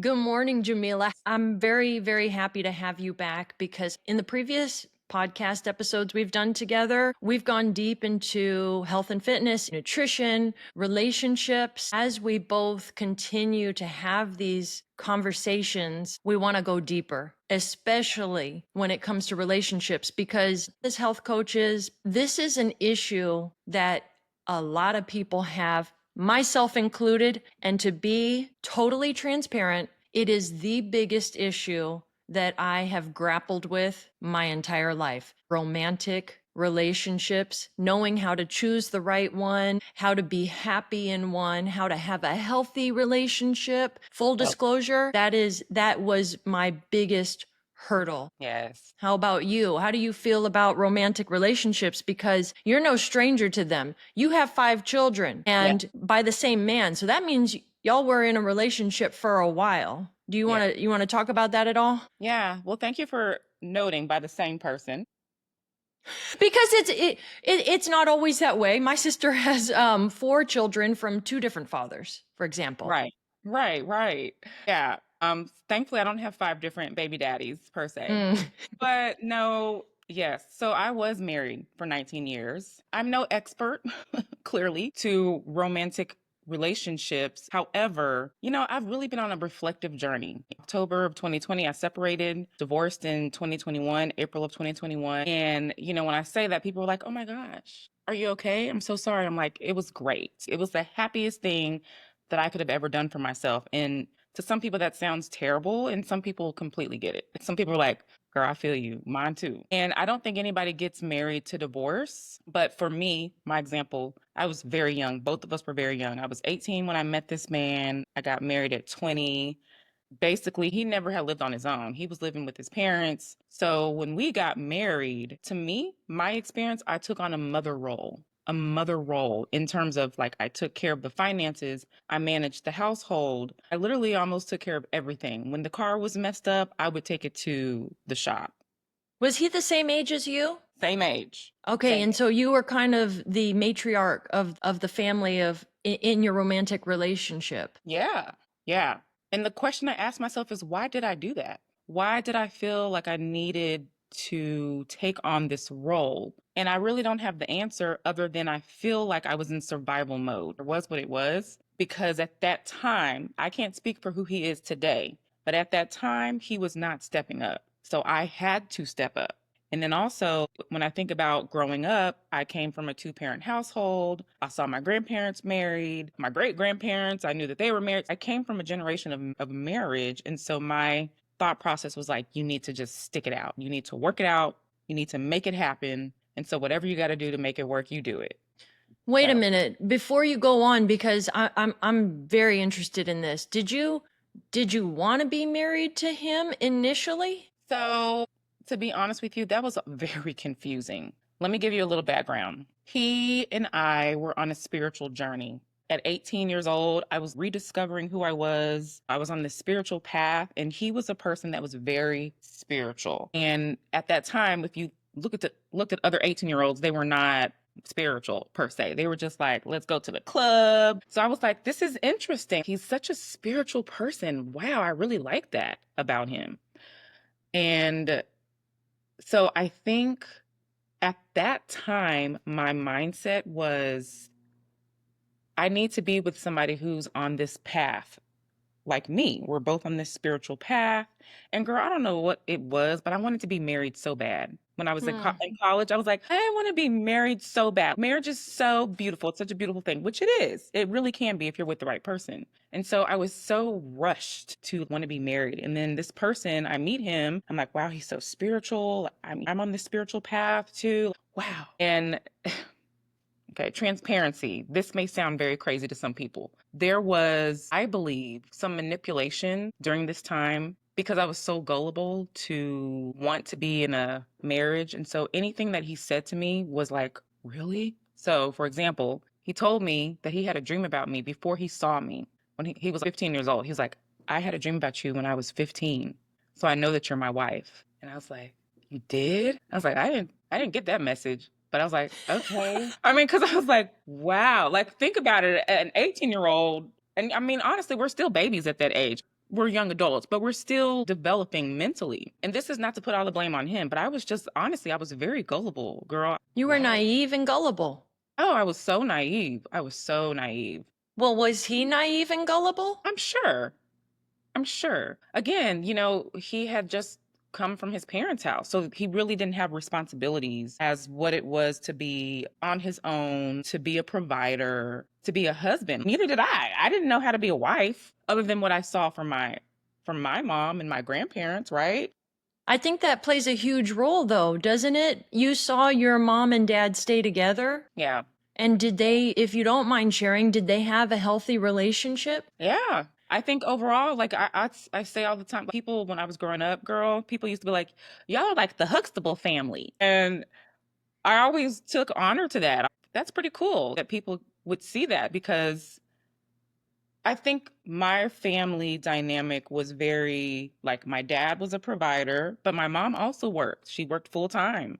Good morning, Jamila. I'm very, very happy to have you back because in the previous podcast episodes we've done together, we've gone deep into health and fitness, nutrition, relationships. As we both continue to have these conversations, we want to go deeper, especially when it comes to relationships, because as health coaches, this is an issue that a lot of people have, myself included. And to be totally transparent, it is the biggest issue that I have grappled with my entire life. Romantic relationships, knowing how to choose the right one, how to be happy in one, how to have a healthy relationship. Full Oh, disclosure, that was my biggest hurdle. yes. How about you? How do you feel about romantic relationships? Because you're no stranger to them. You have 5 children Yeah. and by the same man. So that means y'all were in a relationship for a while. Do Yeah. you want to talk about that at all? Yeah. Well, thank you for noting by the same person. Because it's not always that way. My sister has 4 children from 2 different fathers, for example. Right. Right. Yeah. Thankfully I don't have five different baby daddies per se. Mm. But no, yes. So I was married for 19 years. I'm no expert, clearly, to romantic relationships. However, I've really been on a reflective journey. October of 2020, I separated, divorced in 2021, April of 2021. And, when I say that, people are like, oh my gosh, are you okay? I'm so sorry. I'm like, it was great. It was the happiest thing that I could have ever done for myself. And to some people, that sounds terrible. And some people completely get it. Some people are like, girl, I feel you. Mine too. And I don't think anybody gets married to divorce. But for me, my example, I was very young. Both of us were very young. I was 18 when I met this man. I got married at 20. Basically, he never had lived on his own. He was living with his parents. So when we got married, to me, my experience, I took on a mother role in terms of like I took care of the finances, I managed the household. I literally almost took care of everything. When the car was messed up, I would take it to the shop. Was he the same age as you? Same age. Okay, Same. and so you were kind of the matriarch of the family in your romantic relationship. Yeah. Yeah. And the question I asked myself is why did I do that? Why did I feel like I needed to take on this role? And I really don't have the answer other than I feel like I was in survival mode. It was what it was. Because at that time, I can't speak for who he is today, but at that time, he was not stepping up. So I had to step up. And then also, when I think about growing up, I came from a two-parent household. I saw my grandparents married, my great-grandparents, I knew that they were married. I came from a generation of marriage. And so my thought process was like, you need to just stick it out. You need to work it out. You need to make it happen. And so whatever you got to do to make it work, you do it. Wait a So, minute before you go on, because I'm very interested in this. Did you want to be married to him initially? so to be honest with you, that was very confusing. Let me give you a little background. He and I were on a spiritual journey. At 18 years old, I was rediscovering who I was. I was on this spiritual path, and he was a person that was very spiritual. And at that time, if you looked at other 18-year-olds, they were not spiritual per se. They were just like, let's go to the club. So I was like, this is interesting. He's such a spiritual person. Wow, I really like that about him. And so I think at that time, my mindset was I need to be with somebody who's on this path like me. We're both on this spiritual path. And girl, I don't know what it was, but I wanted to be married so bad. When I was Hmm. in college, I was like, I want to be married so bad. Marriage is so beautiful. It's such a beautiful thing, which it is. It really can be if you're with the right person. And so I was so rushed to want to be married. And then this person, I meet him. I'm like, wow, he's so spiritual. I'm on this spiritual path too. Wow. And okay, transparency. This may sound very crazy to some people. There was, I believe, some manipulation during this time because I was so gullible to want to be in a marriage. And so anything that he said to me was like, really? So, for example, he told me that he had a dream about me before he saw me. When he was 15 years old, he was like, I had a dream about you when I was 15. So I know that you're my wife. And I was like, you did? I was like, I didn't get that message. But I was like, okay. I mean, because I was like, wow. Like, think about it. An 18-year-old, and I mean, honestly, we're still babies at that age. we're young adults, but we're still developing mentally. And this is not to put all the blame on him, but I was just, honestly, I was very gullible, girl. You were naive and gullible. Oh, I was so naive. I was so naive. Well, was he naive and gullible? I'm sure. I'm sure. Again, he had just come from his parents' house. So he really didn't have responsibilities as what it was to be on his own, to be a provider, to be a husband. Neither did I. I didn't know how to be a wife other than what I saw from my mom and my grandparents, right? I think that plays a huge role, though, doesn't it? You saw your mom and dad stay together. Yeah. And did they, if you don't mind sharing, did they have a healthy relationship? Yeah. I think overall, like I say all the time, people when I was growing up, girl, people used to be like, y'all are like the Huxtable family. And I always took honor to that. That's pretty cool that people would see that because I think my family dynamic was very like my dad was a provider, but my mom also worked. She worked full time.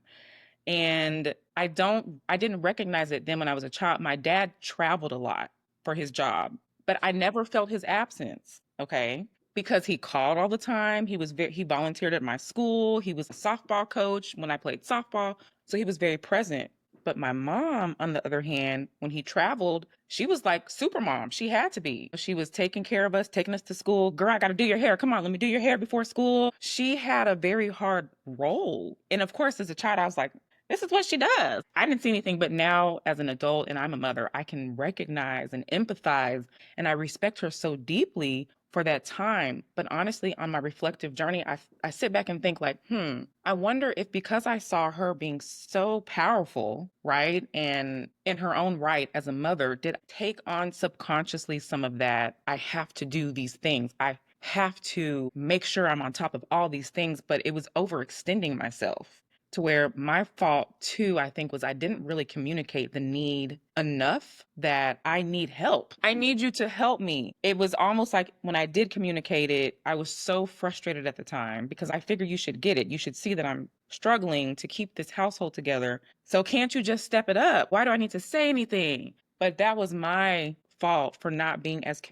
And I didn't recognize it then when I was a child. My dad traveled a lot for his job, but I never felt his absence, okay? Because he called all the time. He volunteered at my school. He was a softball coach when I played softball, so he was very present. But my mom, on the other hand, when he traveled, she was like super mom. She had to be. She was taking care of us, taking us to school. Girl, I got to do your hair. Come on, let me do your hair before school. She had a very hard role. And of course, as a child, I was like, this is what she does. I didn't see anything, but now as an adult and I'm a mother, I can recognize and empathize, and I respect her so deeply for that time. But honestly, on my reflective journey, I sit back and think like, I wonder if because I saw her being so powerful, right? And in her own right as a mother, did I take on subconsciously some of that? I have to do these things. I have to make sure I'm on top of all these things, but it was overextending myself to where my fault too, I think, was I didn't really communicate the need enough that I need help. I need you to help me. It was almost like when I did communicate it, I was so frustrated at the time because I figured you should get it. You should see that I'm struggling to keep this household together. So can't you just step it up? Why do I need to say anything? But that was my fault for not being as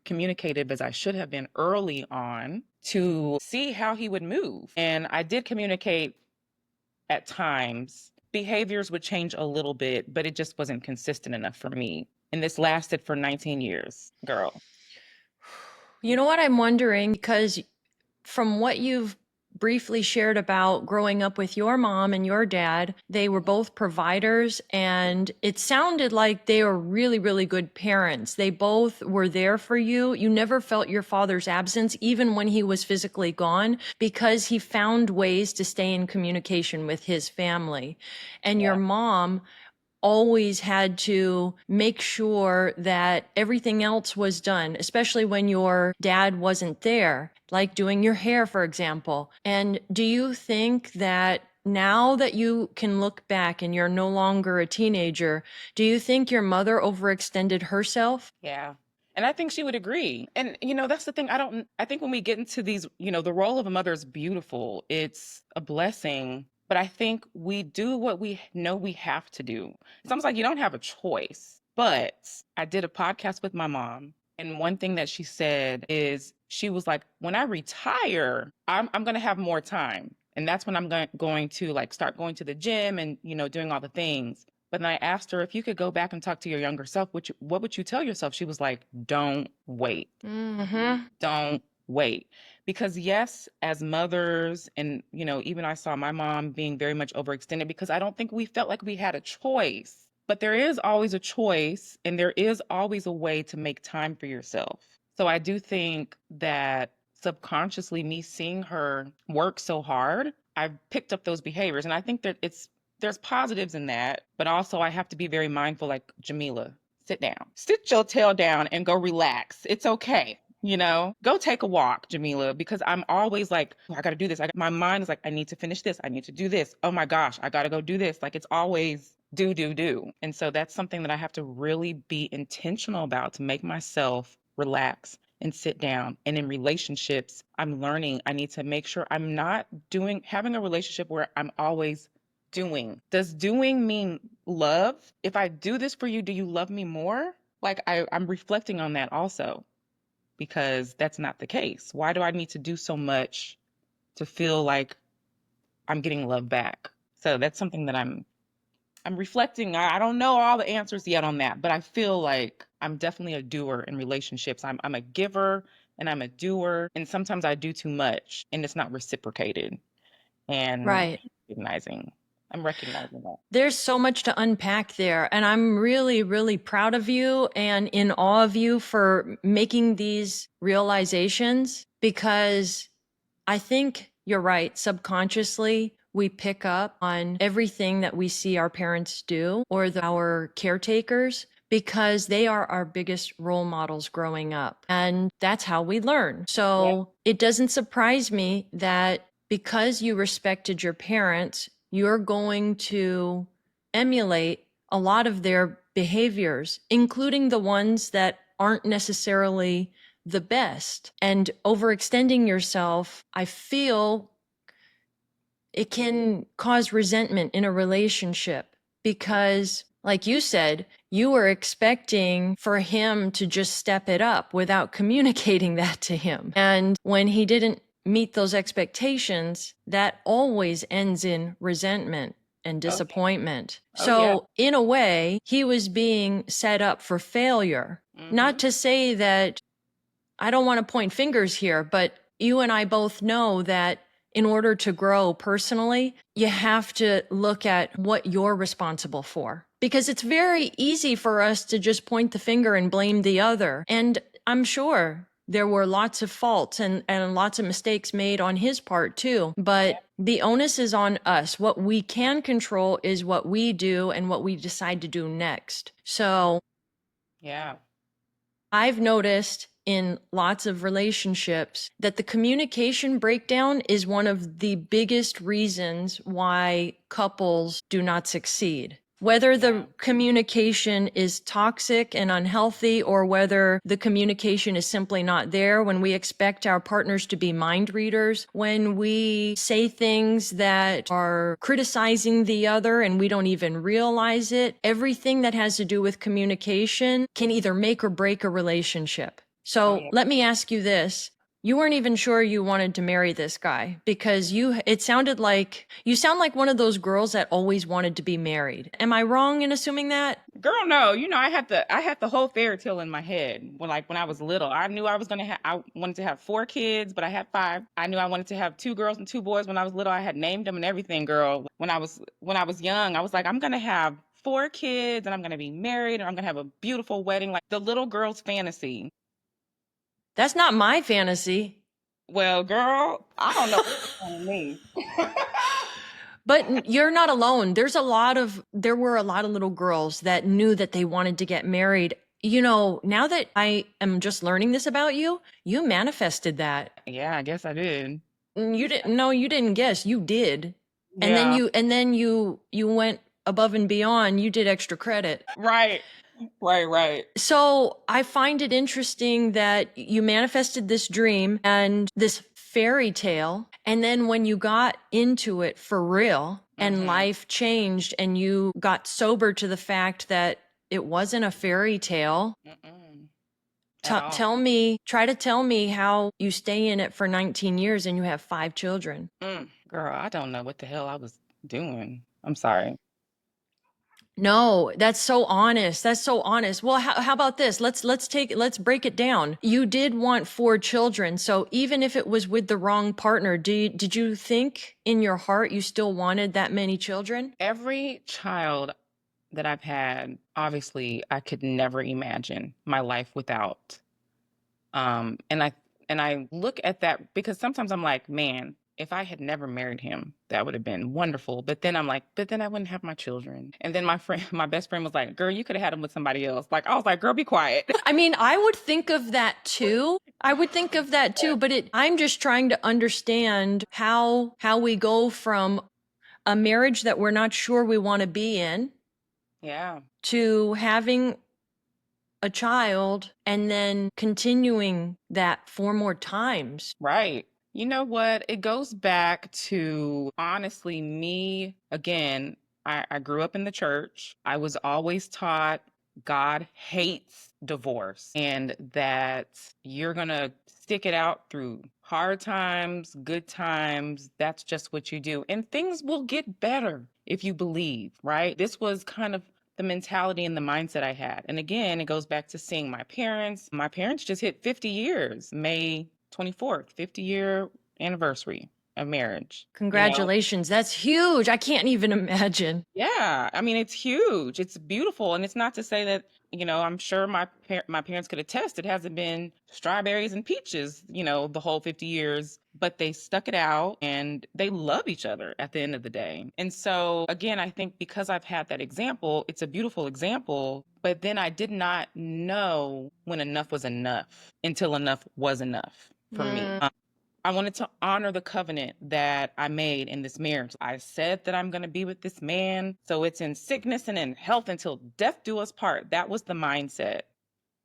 communicative as I should have been early on to see how he would move. And I did communicate at times. Behaviors would change a little bit, but it just wasn't consistent enough for me. And this lasted for 19 years, girl. You know what I'm wondering? Because from what you've briefly shared about growing up with your mom and your dad, they were both providers, and it sounded like they were really, really good parents. They both were there for you. You never felt your father's absence, even when he was physically gone, because he found ways to stay in communication with his family. And your Yeah. mom always had to make sure that everything else was done, especially when your dad wasn't there, like doing your hair, for example. And do you think that now that you can look back and you're no longer a teenager, do you think your mother overextended herself? Yeah. And I think she would agree. And, that's the thing. I think when we get into these, the role of a mother is beautiful. It's a blessing. But I think we do what we know we have to do. It's almost like you don't have a choice. But I did a podcast with my mom. And one thing that she said is she was like, when I retire, I'm going to have more time. And that's when I'm going to like start going to the gym and, doing all the things. But then I asked her if you could go back and talk to your younger self, what would you tell yourself? She was like, don't wait. Mm-hmm. Don't wait. Because yes, as mothers, and even I saw my mom being very much overextended because I don't think we felt like we had a choice. But there is always a choice, and there is always a way to make time for yourself. So I do think that subconsciously, me seeing her work so hard, I've picked up those behaviors. And I think that there's positives in that, but also I have to be very mindful, like, Jamila, sit down. Sit your tail down and go relax. It's okay. Go take a walk, Jamila, because I'm always like, oh, I got to do this. My mind is like, I need to finish this. I need to do this. Oh my gosh, I got to go do this. Like it's always do, do, do. And so that's something that I have to really be intentional about to make myself relax and sit down. And in relationships, I'm learning I need to make sure I'm not having a relationship where I'm always doing. Does doing mean love? If I do this for you, do you love me more? Like I'm reflecting on that also. because that's not the case. Why do I need to do so much to feel like I'm getting love back? So that's something that I'm reflecting. I don't know all the answers yet on that, but I feel like I'm definitely a doer in relationships. I'm a giver and I'm a doer, and sometimes I do too much and it's not reciprocated. And Right. recognizing, I'm recognizing that. There's so much to unpack there. And I'm really, really proud of you and in awe of you for making these realizations, because I think you're right. Subconsciously, we pick up on everything that we see our parents do or our caretakers, because they are our biggest role models growing up. And that's how we learn. Yeah. So it doesn't surprise me that because you respected your parents, you're going to emulate a lot of their behaviors, including the ones that aren't necessarily the best. And overextending yourself, I feel it can cause resentment in a relationship because, like you said, you were expecting for him to just step it up without communicating that to him. And when he didn't meet those expectations, that always ends in resentment and Oh, disappointment. oh yeah. So, in a way, he was being set up for failure. Mm-hmm. Not to say that I don't want to point fingers here, but you and I both know that in order to grow personally, you have to look at what you're responsible for. Because it's very easy for us to just point the finger and blame the other. And I'm sure there were lots of faults and lots of mistakes made on his part too. But the onus is on us. What we can control is what we do and what we decide to do next. So Yeah. I've noticed in lots of relationships that the communication breakdown is one of the biggest reasons why couples do not succeed. Whether the communication is toxic and unhealthy, or whether the communication is simply not there, when we expect our partners to be mind readers, when we say things that are criticizing the other and we don't even realize it, everything that has to do with communication can either make or break a relationship. Oh So yeah. let me ask you this. You weren't even sure you wanted to marry this guy because it sounded like you sound like one of those girls that always wanted to be married. Am I wrong in assuming that? Girl, no, I had the whole fairy tale in my head when I was little. I knew I wanted to have 4 kids, but I had 5. I knew I wanted to have 2 girls and 2 boys when I was little. I had named them and everything, girl. When I was young, I was like, I'm gonna have 4 kids and I'm gonna be married and I'm gonna have a beautiful wedding, like the little girl's fantasy. That's not my fantasy. Well, girl, I don't know what you're telling me. But you're not alone. There were a lot of little girls that knew that they wanted to get married. You know, now that I am just learning this about you, you manifested that. Yeah, I guess I did. You didn't, no, you didn't guess, you did. Yeah, And then you went above and beyond. You did extra credit. right, right, right. So I find it interesting that you manifested this dream and this fairy tale. And then when you got into it for real and Mm-hmm. life changed and you got sober to the fact that it wasn't a fairy tale, Mm-mm. At all. try to tell me how you stay in it for 19 years and you have 5 children. Girl, I don't know what the hell I was doing. I'm sorry. No, that's so honest. That's so honest. Well, how about this? Let's break it down. You did want 4 children, so even if it was with the wrong partner, did you think in your heart you still wanted that many children? Every child that I've had, obviously, I could never imagine my life without. And I look at that because sometimes I'm like, man, if I had never married him, that would have been wonderful. But then I'm like, but then I wouldn't have my children. And then my friend, my best friend was like, girl, you could have had them with somebody else. Like, I was like, girl, be quiet. I mean, I would think of that too. I would think of that too, but I'm just trying to understand how we go from a marriage that we're not sure we want to be in Yeah, to having a child and then continuing that 4 more times. right. You know what? It goes back to honestly me again. I grew up in the church. I was always taught God hates divorce and that you're going to stick it out through hard times, good times. That's just what you do. And things will get better if you believe, right? This was kind of the mentality and the mindset I had. And again, it goes back to seeing my parents. My parents just hit 50 years, May 24th, 50-year anniversary of marriage. Congratulations. That's huge. I can't even imagine. Yeah, I mean, it's huge. It's beautiful, and it's not to say that, I'm sure my parents could attest it hasn't been strawberries and peaches, the whole 50 years, but they stuck it out and they love each other at the end of the day. And so, again, I think because I've had that example, it's a beautiful example, but then I did not know when enough was enough until enough was enough for me. I wanted to honor the covenant that I made in this marriage. I said that I'm going to be with this man. So it's in sickness and in health until death do us part. That was the mindset.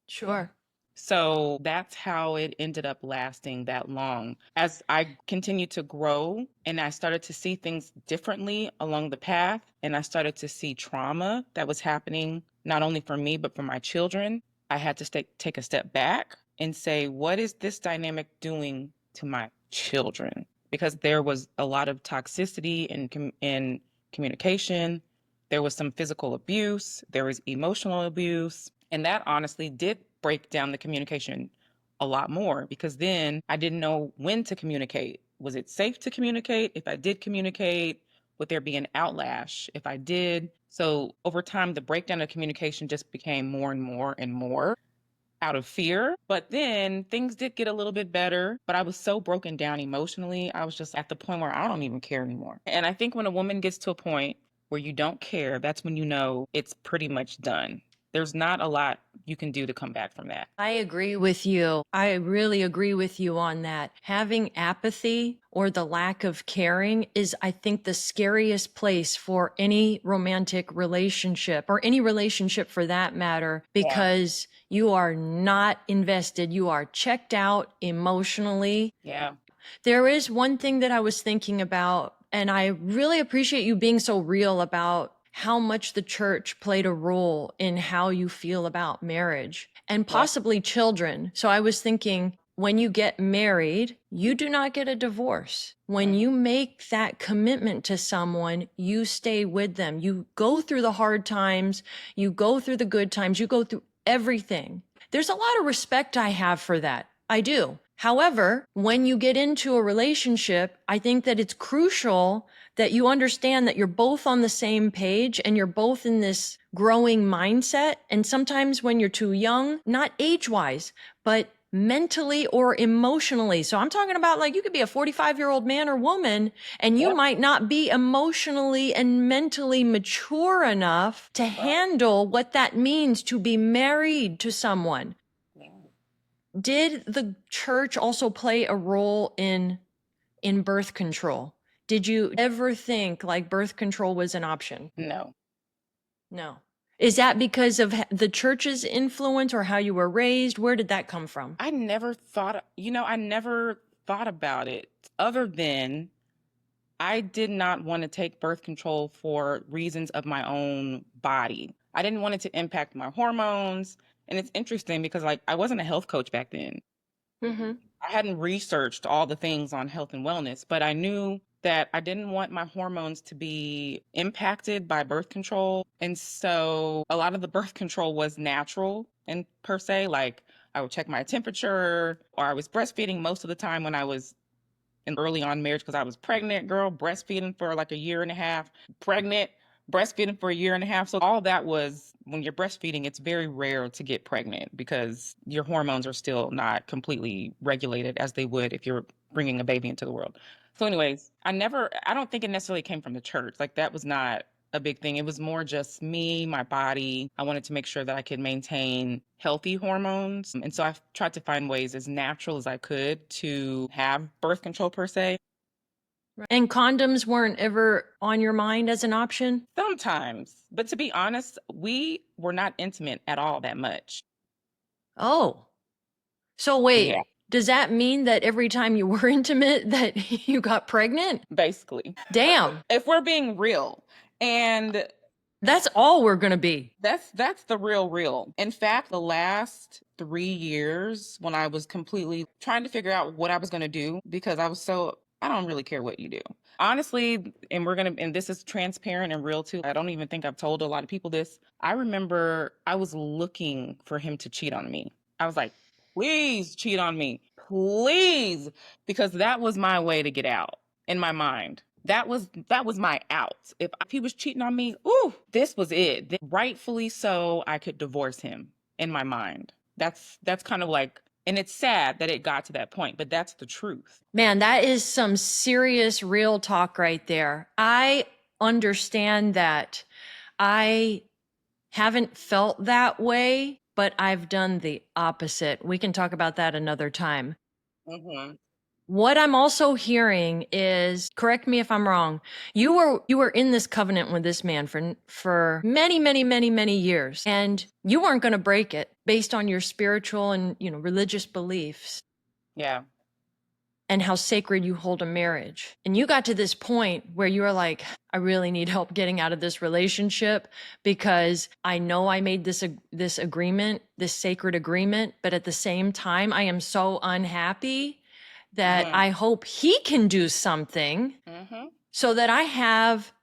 Sure. So that's how it ended up lasting that long. As I continued to grow and I started to see things differently along the path, and I started to see trauma that was happening, not only for me, but for my children, I had to take a step back and say, what is this dynamic doing to my children? Because there was a lot of toxicity in communication. There was some physical abuse. There was emotional abuse. And that honestly did break down the communication a lot more, because then I didn't know when to communicate. Was it safe to communicate? If I did communicate, would there be an outlash if I did? So over time, the breakdown of communication just became more and more and more out of fear. But then things did get a little bit better, but I was so broken down emotionally. I was just at the point where I don't even care anymore. And I think when a woman gets to a point where you don't care, that's when you know it's pretty much done. There's not a lot you can do to come back from that. I agree with you. I really agree with you on that. Having apathy or the lack of caring is, I think, the scariest place for any romantic relationship, or any relationship for that matter, Yeah. because you are not invested. You are checked out emotionally. Yeah. There is one thing that I was thinking about, and I really appreciate you being so real about how much the church played a role in how you feel about marriage and Yeah. possibly children. So I was thinking, when you get married, you do not get a divorce. When you make that commitment to someone, you stay with them. You go through the hard times, you go through the good times, you go through everything. There's a lot of respect I have for that. I do. However, when you get into a relationship, I think that it's crucial that you understand that you're both on the same page and you're both in this growing mindset. And sometimes when you're too young, not age-wise, but mentally or emotionally. So I'm talking about, like, you could be a 45-year-old man or woman, and you Yep. might not be emotionally and mentally mature enough to handle what that means to be married to someone. Did the church also play a role in birth control? Did you ever think like birth control was an option? No. No. Is that because of the church's influence or how you were raised? Where did that come from? I never thought about it, other than I did not want to take birth control for reasons of my own body. I didn't want it to impact my hormones. And it's interesting because, like, I wasn't a health coach back then. Mm-hmm. I hadn't researched all the things on health and wellness, but I knew that I didn't want my hormones to be impacted by birth control. And so a lot of the birth control was natural and per se, like I would check my temperature, or I was breastfeeding most of the time when I was in early on marriage, because I was pregnant, girl, breastfeeding for like a year and a half, pregnant, breastfeeding for a year and a half. So all that was, when you're breastfeeding, it's very rare to get pregnant because your hormones are still not completely regulated as they would if you're bringing a baby into the world. So anyways, I don't think it necessarily came from the church. Like, that was not a big thing. It was more just me, my body. I wanted to make sure that I could maintain healthy hormones. And so I've tried to find ways as natural as I could to have birth control per se. And condoms weren't ever on your mind as an option? Sometimes, but to be honest, we were not intimate at all that much. Oh, so Yeah, wait, does that mean that every time you were intimate that you got pregnant? basically. Damn. If we're being real. And That's all we're going to be. That's the real. In fact, the last 3 years when I was completely trying to figure out what I was going to do because I don't really care what you do. Honestly, and this is transparent and real too. I don't even think I've told a lot of people this. I remember I was looking for him to cheat on me. I was like, please cheat on me. Please. Because that was my way to get out in my mind. That was my out. If he was cheating on me, ooh, this was it. Rightfully so, I could divorce him in my mind. That's kind of like, and it's sad that it got to that point, but that's the truth. Man, that is some serious real talk right there. I understand that. I haven't felt that way, but I've done the opposite. We can talk about that another time. Hmm. What I'm also hearing is, correct me if I'm wrong, you were in this covenant with this man for many years, and you weren't going to break it based on your spiritual and, religious beliefs Yeah. and how sacred you hold a marriage. And you got to this point where you were like, I really need help getting out of this relationship because I know I made this agreement, this sacred agreement, but at the same time I am so unhappy that Hmm. I hope he can do something Hmm. so that I have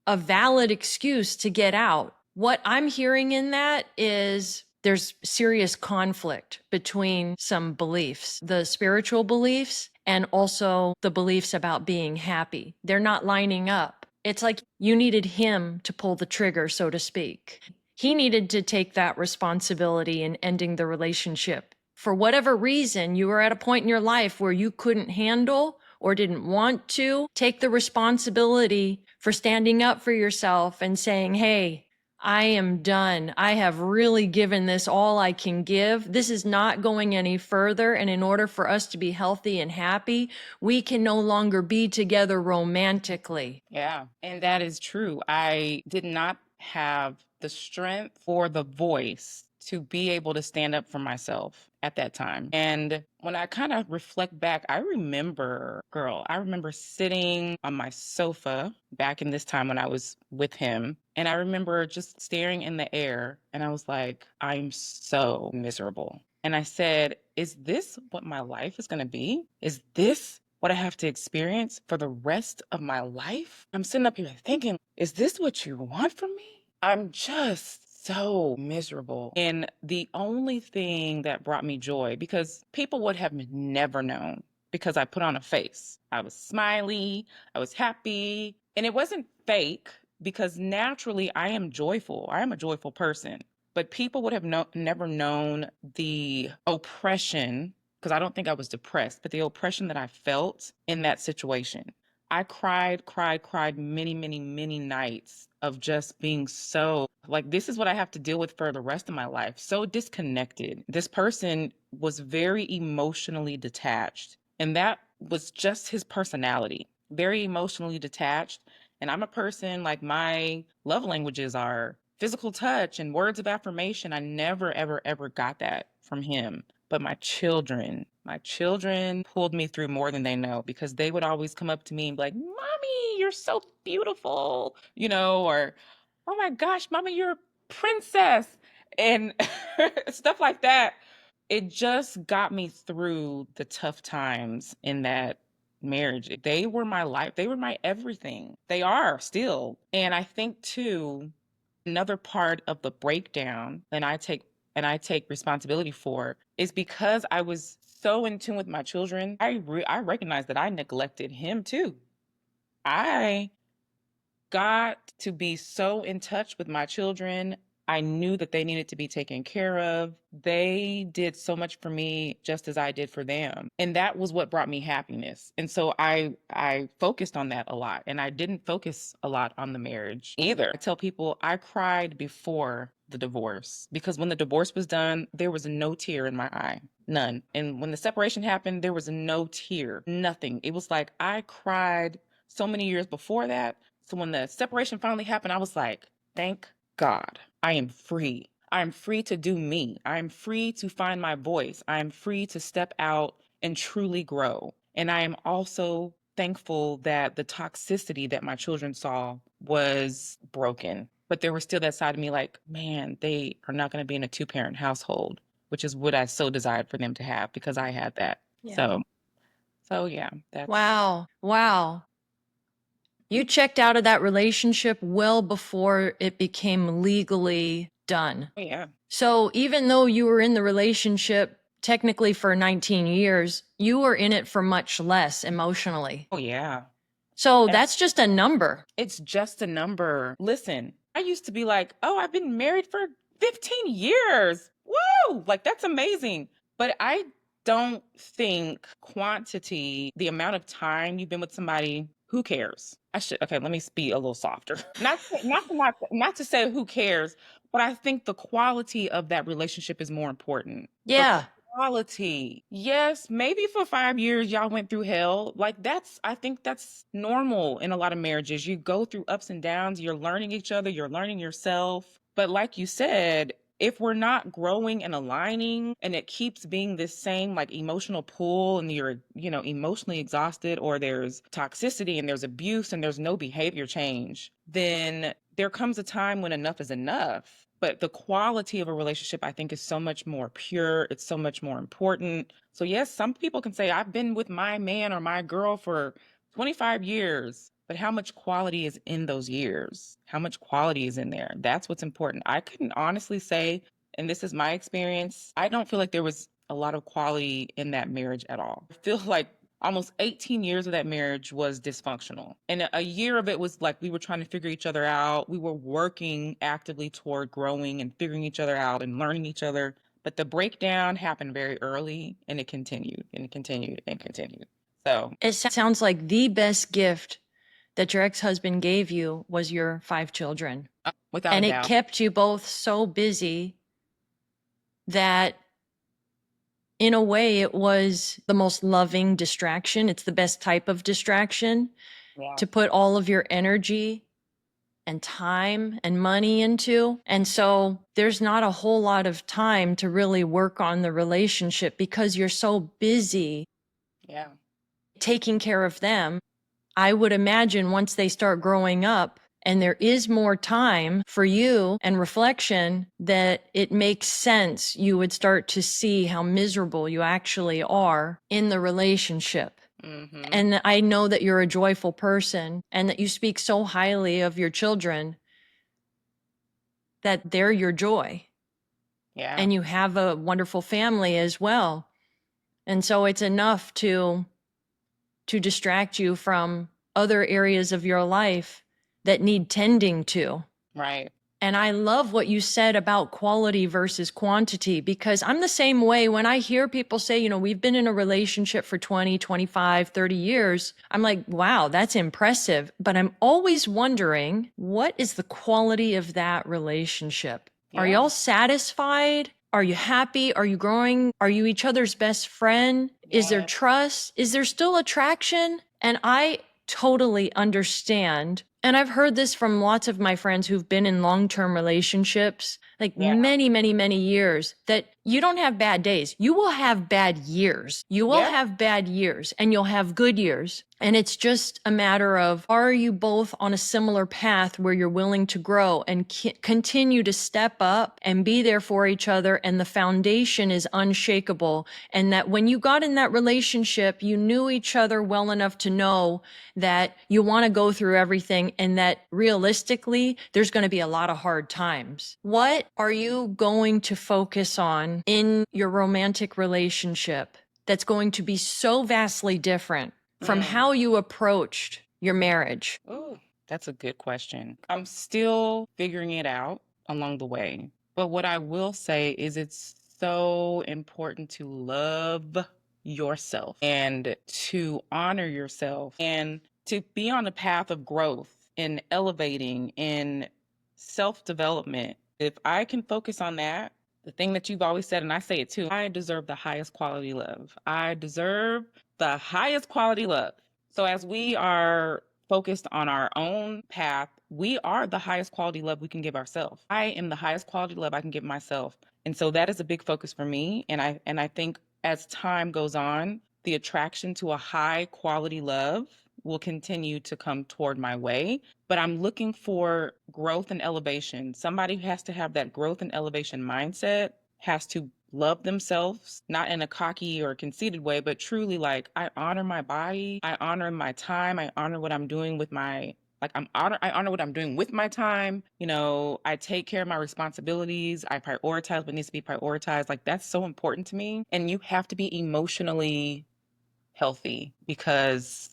a valid excuse to get out. What I'm hearing in that is there's serious conflict between some beliefs, the spiritual beliefs and also the beliefs about being happy. They're not lining up. It's like you needed him to pull the trigger, so to speak. He needed to take that responsibility in ending the relationship. For whatever reason, you were at a point in your life where you couldn't handle or didn't want to take the responsibility for standing up for yourself and saying, hey, I am done. I have really given this all I can give. This is not going any further. And in order for us to be healthy and happy, we can no longer be together romantically. Yeah. And that is true. I did not have the strength or the voice to be able to stand up for myself at that time. And when I kind of reflect back, I remember sitting on my sofa back in this time when I was with him. And I remember just staring in the air and I was like, I'm so miserable. And I said, is this what my life is going to be? Is this what I have to experience for the rest of my life? I'm sitting up here thinking, is this what you want from me? I'm just so miserable. And the only thing that brought me joy, because people would have never known because I put on a face. I was smiley, I was happy, and it wasn't fake because naturally I am joyful. I am a joyful person. But people would have never known the oppression, because I don't think I was depressed, but the oppression that I felt in that situation. I cried many nights of just being so like, this is what I have to deal with for the rest of my life. So disconnected. This person was very emotionally detached, and that was just his personality, very emotionally detached. And I'm a person like my love languages are physical touch and words of affirmation. I never, ever got that from him. But my children pulled me through more than they know because they would always come up to me and be like, Mommy, you're so beautiful, or oh my gosh, Mommy, you're a princess, and stuff like that. It just got me through the tough times in that marriage. They were my life, they were my everything. They are still. And I think, too, another part of the breakdown and I take responsibility for is because I was so in tune with my children. I recognize that I neglected him too. I got to be so in touch with my children. I knew that they needed to be taken care of. They did so much for me just as I did for them. And that was what brought me happiness. And so I focused on that a lot, and I didn't focus a lot on the marriage either. I tell people I cried before the divorce because when the divorce was done, there was no tear in my eye. None. And when the separation happened, there was no tear. Nothing. It was like I cried so many years before that. So when the separation finally happened, I was like, thank God, I am free. I am free to do me. I am free to find my voice. I am free to step out and truly grow. And I am also thankful that the toxicity that my children saw was broken. But there was still that side of me like, man, they are not going to be in a two-parent household, which is what I so desired for them to have because I had that. Yeah. So yeah, that's Wow. Wow. You checked out of that relationship well before it became legally done. oh yeah. So even though you were in the relationship technically for 19 years, you were in it for much less emotionally. Oh yeah. So And that's just a number. it's just a number. Listen, I used to be like, oh, I've been married for 15 years. Woo! Like, that's amazing. But I don't think quantity, the amount of time you've been with somebody, who cares? Okay, let me be a little softer. Not to say who cares, but I think the quality of that relationship is more important. The Yeah. quality. Yes, maybe for 5 years y'all went through hell. Like I think that's normal in a lot of marriages. You go through ups and downs, you're learning each other, you're learning yourself. But like you said, if we're not growing and aligning and it keeps being this same like emotional pull and you're, emotionally exhausted or there's toxicity and there's abuse and there's no behavior change, then there comes a time when enough is enough. But the quality of a relationship, I think, is so much more pure. It's so much more important. So, yes, some people can say, I've been with my man or my girl for 25 years. But how much quality is in those years? How much quality is in there? That's what's important. I couldn't honestly say, and this is my experience, I don't feel like there was a lot of quality in that marriage at all. I feel like almost 18 years of that marriage was dysfunctional. And a year of it was like we were trying to figure each other out. We were working actively toward growing and figuring each other out and learning each other. But the breakdown happened very early and it continued and it continued and continued. So, It sounds like the best gift that your ex-husband gave you was your 5 children. without a And it doubt. kept you both so busy that in a way it was the most loving distraction. It's the best type of distraction Yeah. to put all of your energy and time and money into. And so there's not a whole lot of time to really work on the relationship because you're so busy Yeah. taking care of them. I would imagine once they start growing up and there is more time for you and reflection, that it makes sense. You would start to see how miserable you actually are in the relationship. Mm-hmm. And I know that you're a joyful person and that you speak so highly of your children, that they're your joy. Yeah. And you have a wonderful family as well. And so it's enough to distract you from other areas of your life that need tending to. Right. And I love what you said about quality versus quantity, because I'm the same way. When I hear people say, we've been in a relationship for 20, 25, 30 years, I'm like, wow, that's impressive. But I'm always wondering, what is the quality of that relationship? Are Yeah. y'all satisfied? Are you happy? Are you growing? Are you each other's best friend? Is there Yeah. trust? Is there still attraction? And I totally understand. And I've heard this from lots of my friends who've been in long-term relationships, like Yeah. many, many, many years, that you don't have bad days. You will have bad years. You will Yeah. have bad years and you'll have good years. And it's just a matter of, are you both on a similar path where you're willing to grow and continue to step up and be there for each other, and the foundation is unshakable, and that when you got in that relationship, you knew each other well enough to know that you want to go through everything, and that realistically, there's going to be a lot of hard times. What are you going to focus on in your romantic relationship that's going to be so vastly different from how you approached your marriage? Ooh, that's a good question. I'm still figuring it out along the way. But what I will say is it's so important to love yourself and to honor yourself and to be on a path of growth and elevating and self development. If I can focus on that, the thing that you've always said, and I say it too, I deserve the highest quality love. I deserve the highest quality love. So as we are focused on our own path, we are the highest quality love we can give ourselves. I am the highest quality love I can give myself. And so that is a big focus for me. And I think as time goes on, the attraction to a high quality love will continue to come toward my way, but I'm looking for growth and elevation. Somebody who has to have that growth and elevation mindset has to love themselves, not in a cocky or conceited way, but truly like I honor my body, I honor my time, I honor what I'm doing with my I honor what I'm doing with my time. You know, I take care of my responsibilities. I prioritize what needs to be prioritized. Like that's so important to me. And you have to be emotionally healthy because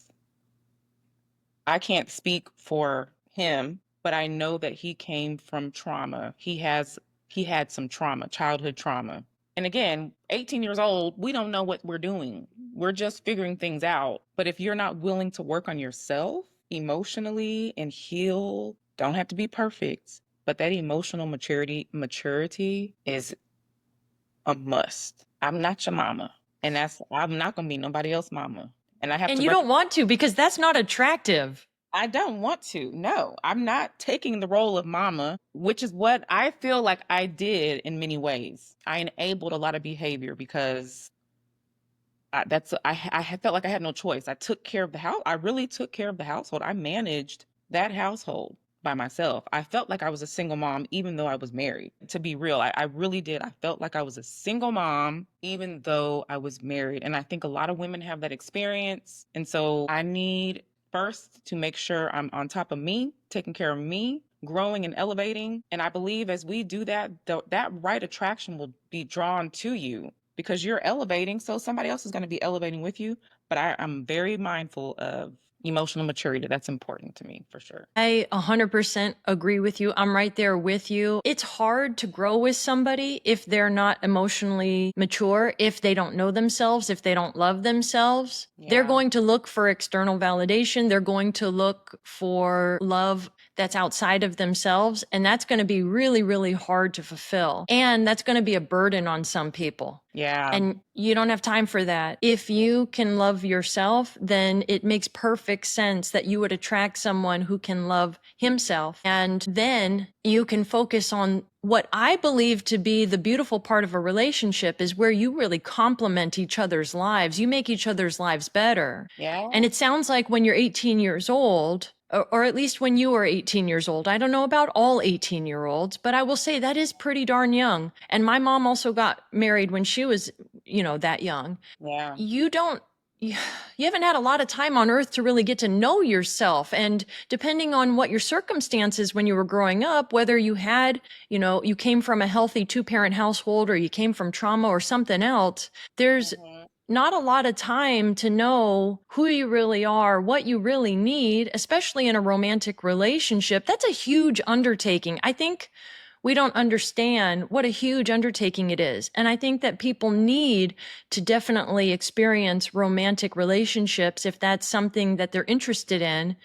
I can't speak for him, but I know that he came from trauma. He had some trauma, childhood trauma. And again, 18 years old, we don't know what we're doing. We're just figuring things out. But if you're not willing to work on yourself emotionally and heal, don't have to be perfect, but that emotional maturity is a must. I'm not your mama. And I'm not gonna be nobody else's mama. And I have And to you don't want to because that's not attractive. I don't want to. No, I'm not taking the role of mama, which is what I feel like I did in many ways. I enabled a lot of behavior because I had felt like I had no choice. I took care of the house. I really took care of the household. I managed that household by myself. I felt like I was a single mom, even though I was married. To be real, I really did. I felt like I was a single mom, even though I was married. And I think a lot of women have that experience. And so I need first to make sure I'm on top of me, taking care of me, growing and elevating. And I believe as we do that, that right attraction will be drawn to you because you're elevating. So somebody else is going to be elevating with you. But I'm very mindful of emotional maturity. That's important to me for sure. I 100% agree with you. I'm right there with you. It's hard to grow with somebody if they're not emotionally mature, if they don't know themselves, if they don't love themselves. They're Yeah. going to look for external validation. They're going to look for love that's outside of themselves. And that's going to be really, really hard to fulfill. And that's going to be a burden on some people. Yeah. And you don't have time for that. If you can love yourself, then it makes perfect sense that you would attract someone who can love himself. And then you can focus on what I believe to be the beautiful part of a relationship is where you really complement each other's lives. You make each other's lives better. Yeah. And it sounds like when you're 18 years old, or at least when you were 18 years old. I don't know about all 18-year-olds, but I will say that is pretty darn young. And my mom also got married when she was, that young. Yeah. You don't you haven't had a lot of time on earth to really get to know yourself. And depending on what your circumstances when you were growing up, whether you had, you came from a healthy two-parent household or you came from trauma or something else, there's Mhm. not a lot of time to know who you really are, what you really need, especially in a romantic relationship. That's a huge undertaking. I think we don't understand what a huge undertaking it is. And I think that people need to definitely experience romantic relationships if that's something that they're interested in.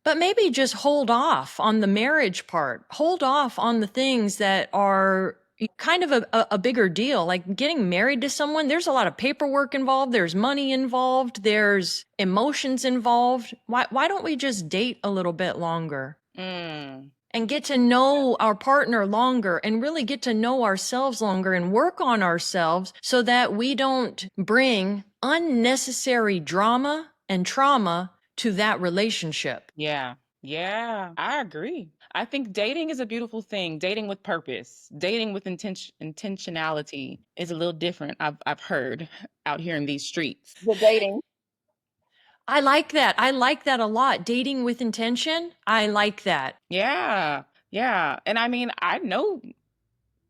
But maybe just hold off on the marriage part. Hold off on the things that are kind of a bigger deal. Like getting married to someone, there's a lot of paperwork involved, there's money involved, there's emotions involved. Why don't we just date a little bit longer? Mm. And get to know our partner longer and really get to know ourselves longer and work on ourselves so that we don't bring unnecessary drama and trauma to that relationship. Yeah. Yeah. I agree. I think dating is a beautiful thing. Dating with purpose, dating with intentionality is a little different. I've heard out here in these streets. The dating. I like that. I like that a lot. Dating with intention. I like that. Yeah. Yeah. And I mean, I know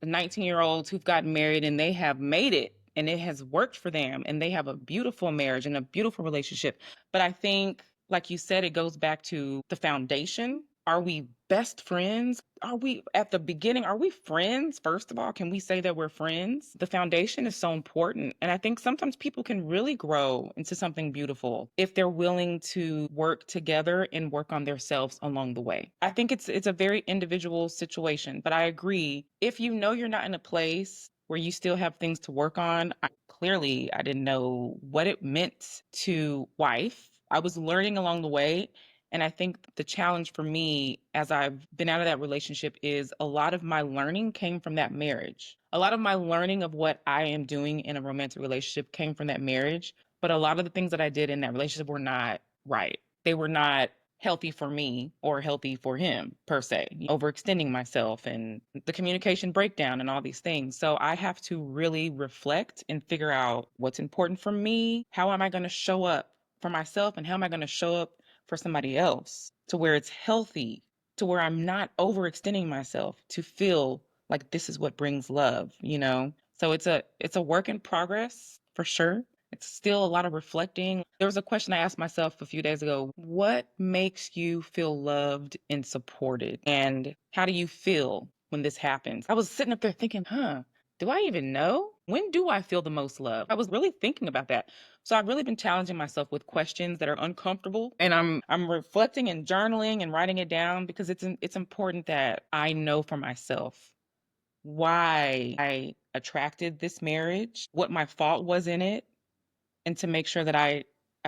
19-year-olds who've gotten married and they have made it and it has worked for them and they have a beautiful marriage and a beautiful relationship. But I think, like you said, it goes back to the foundation. Are we best friends? Are we at the beginning? Are we friends? First of all, can we say that we're friends? The foundation is so important. And I think sometimes people can really grow into something beautiful if they're willing to work together and work on themselves along the way. I think it's a very individual situation, but I agree. If you know you're not in a place where you still have things to work on, clearly I didn't know what it meant to wife. I was learning along the way. And I think the challenge for me as I've been out of that relationship is a lot of my learning came from that marriage. A lot of my learning of what I am doing in a romantic relationship came from that marriage. But a lot of the things that I did in that relationship were not right. they were not healthy for me or healthy for him per se, overextending myself and the communication breakdown and all these things. So I have to really reflect and figure out what's important for me. How am I going to show up for myself, and how am I going to show up for somebody else to where it's healthy, to where I'm not overextending myself to feel like this is what brings love, you know? So it's a work in progress for sure. It's still a lot of reflecting. There was a question I asked myself a few days ago. What makes you feel loved and supported? And how do you feel when this happens? I was sitting up there thinking, do I even know? When do I feel the most love? I was really thinking about that. So I've really been challenging myself with questions that are uncomfortable, and I'm reflecting and journaling and writing it down because it's important that I know for myself why I attracted this marriage, what my fault was in it, and to make sure that I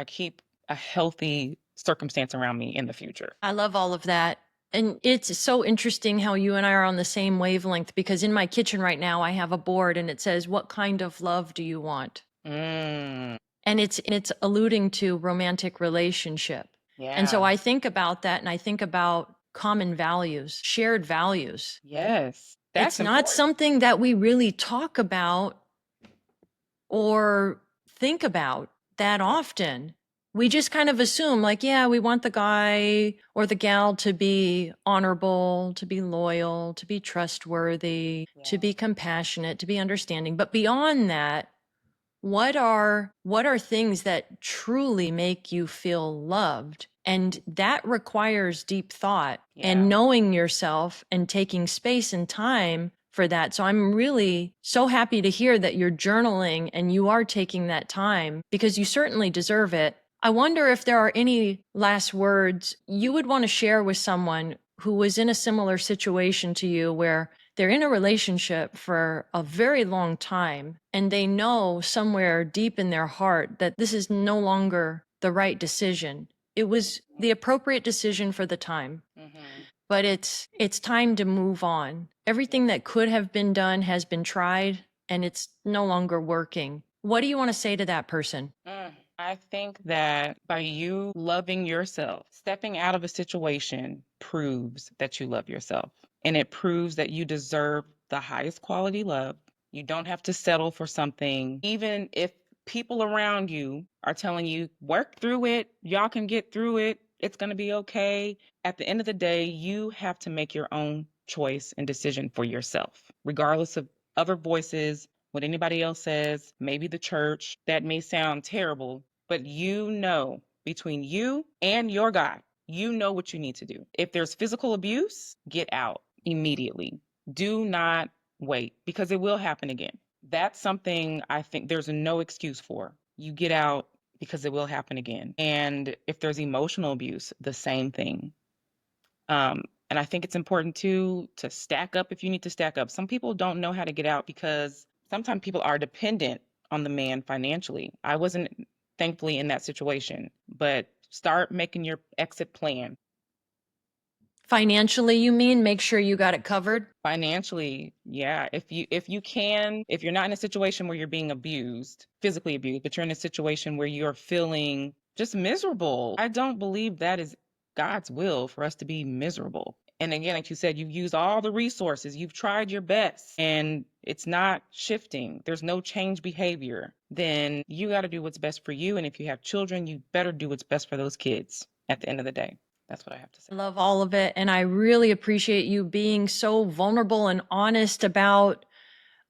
keep a healthy circumstance around me in the future. I love all of that. And it's so interesting how you and I are on the same wavelength, because in my kitchen right now, I have a board and it says, "What kind of love do you want?" Mm, And it's alluding to romantic relationship. And so yeah. I think about that, and I think about common values, shared values. Yes. It's That's not important. something that we really talk about or think about that often. We just kind of assume, like, yeah, we want the guy or the gal to be honorable, to be loyal, to be trustworthy, to Yeah. be compassionate, to be understanding. But beyond that, what are things that truly make you feel loved? And that requires deep thought Yeah. and knowing yourself and taking space and time for that. So I'm really so happy to hear that you're journaling and you are taking that time, because you certainly deserve it. I wonder if there are any last words you would want to share with someone who was in a similar situation to you, where they're in a relationship for a very long time and they know somewhere deep in their heart that this is no longer the right decision. It was the appropriate decision for the time, Mm-hmm. but it's time to move on. Everything that could have been done has been tried and it's no longer working. What do you want to say to that person? I think that by you loving yourself, stepping out of a situation proves that you love yourself. And it proves that you deserve the highest quality love. You don't have to settle for something, even if people around you are telling you, work through it, y'all can get through it, it's going to be okay. At the end of the day, you have to make your own choice and decision for yourself, regardless of other voices, what anybody else says, maybe the church. That may sound terrible, but you know, between you and your God, you know what you need to do. If there's physical abuse, get out immediately. Do not wait, because it will happen again. That's something I think there's no excuse for. You get out because it will happen again. And if there's emotional abuse, the same thing. And I think it's important to stack up if you need to stack up. Some people don't know how to get out because sometimes people are dependent on the man financially. I wasn't thankfully in that situation, but start making your exit plan. Financially, you mean? Make sure you got it covered? Financially, yeah. If you can, if you're not in a situation where you're being abused, physically abused, but you're in a situation where you're feeling just miserable, I don't believe that is God's will for us to be miserable. And again, like you said, you've used all the resources, you've tried your best, and it's not shifting. There's no change behavior. Then you got to do what's best for you. And if you have children, you better do what's best for those kids at the end of the day. That's what I have to say. I love all of it. And I really appreciate you being so vulnerable and honest about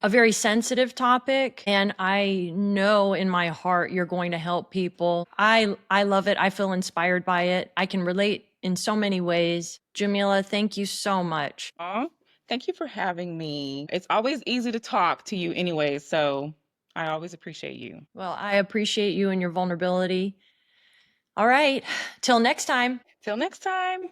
a very sensitive topic. And I know in my heart you're going to help people. I love it. I feel inspired by it. I can relate in so many ways. Jamila, thank you so much. Aw, thank you for having me. It's always easy to talk to you anyway, so I always appreciate you. Well, I appreciate you and your vulnerability. All right. Till next time. Till next time.